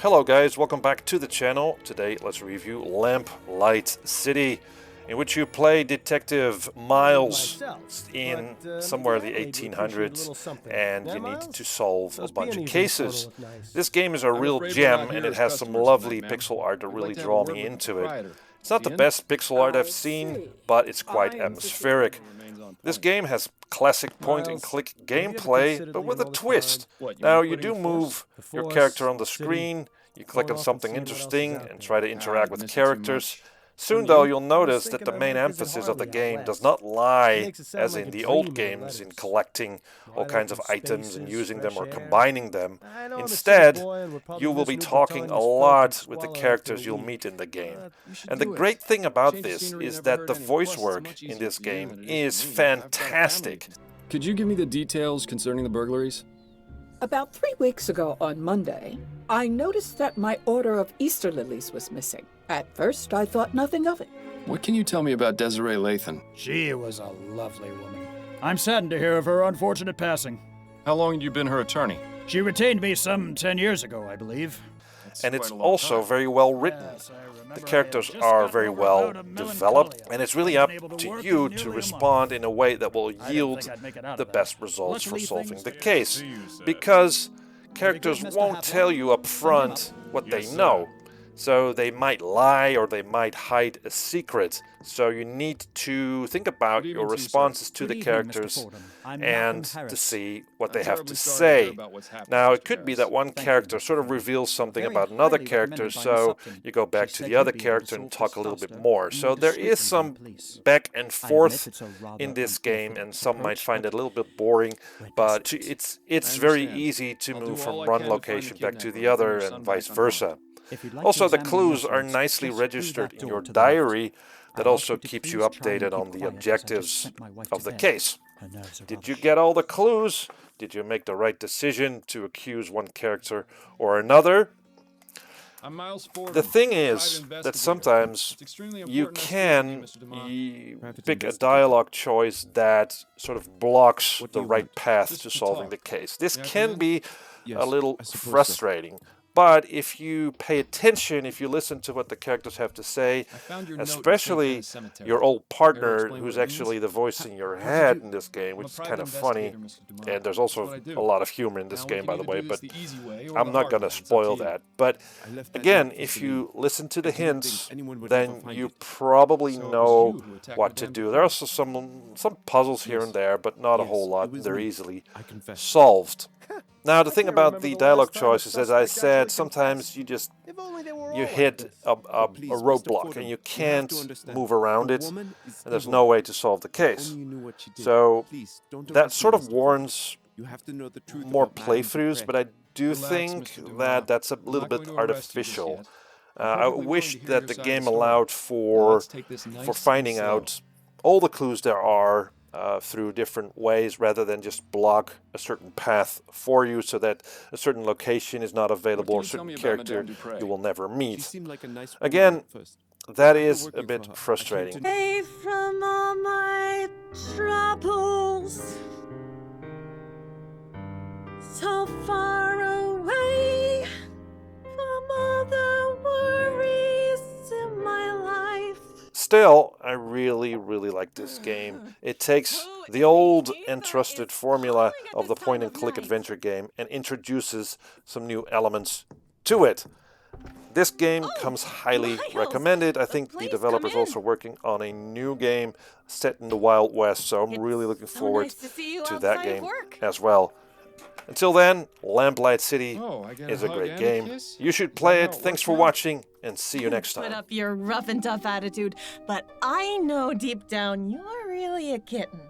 Hello guys, welcome back to the channel. Today let's review Lamplight City, in which you play Detective Miles in somewhere in the 1800s, and you need to solve a bunch of cases. This game is a real gem, and it has some lovely pixel art to really draw me into it. It's not the best pixel art I've seen, but it's quite atmospheric. This game has classic point-and-click gameplay, but with a twist. Now, you do move your character on the screen, you click on something interesting and try to interact with characters. Soon, though, you'll notice that the main emphasis of the game does not lie, as in the old games, in collecting all kinds of items and using them or combining them. Instead, you will be talking a lot with the characters you'll meet in the game. And the great thing about this is that the voice work in this game is fantastic. Could you give me the details concerning the burglaries? About 3 weeks ago on Monday, I noticed that my order of Easter lilies was missing. At first, I thought nothing of it. What can you tell me about Desiree Lathan? She was a lovely woman. I'm saddened to hear of her unfortunate passing. How long had you been her attorney? She retained me some 10 years ago, I believe. And it's also very well written. The characters are very well developed, and it's really up to you to respond in a way that will yield the best results for solving the case. Because characters won't tell you up front what they know. So they might lie or they might hide a secret. So you need to think about your responses to the characters and to see what they have to say. Now, it could be that one character sort of reveals something about another character, so you go back to the other character and talk a little bit more. So there is some back and forth in this game, and some might find it a little bit boring, but it's very easy to move from one location back to the other and vice versa. Also, the clues are nicely registered in your diary. That also keeps you updated on the objectives of the case. Did you get all the clues? Did you make the right decision to accuse one character or another? The thing is that sometimes you can pick a dialogue choice that sort of blocks the right path to solving the case. This can be a little frustrating. But if you pay attention, if you listen to what the characters have to say, especially your old partner, who's actually the voice in your head in this game, which is kind of funny, and there's also a lot of humor in this game, by the way, but I'm not going to spoil that. But again, if you listen to the hints, then you probably know what to do. There are also some puzzles here and there, but not a whole lot. They're easily solved. Now, the thing about the dialogue choices, as I said, sometimes you hit a roadblock and you can't move around it, and there's no way to solve the case. So that sort of warrants more playthroughs, but I do think that that's a little bit artificial. I wish that the game allowed for finding out all the clues there are through different ways, rather than just block a certain path for you so that a certain location is not available or a certain character you will never meet. Again, that is a bit frustrating. Away from all my troubles, so far away from all the worries in my life. Still, I really like this game. It takes the old and trusted formula of the point-and-click adventure game and introduces some new elements to it. This game comes highly recommended. I think the developer's also working on a new game set in the Wild West, so I'm really looking forward to that game as well. Until then, Lamplight City is a great game. You should play it. Thanks for watching, and see you next time. Put up your rough and tough attitude, but I know deep down you're really a kitten.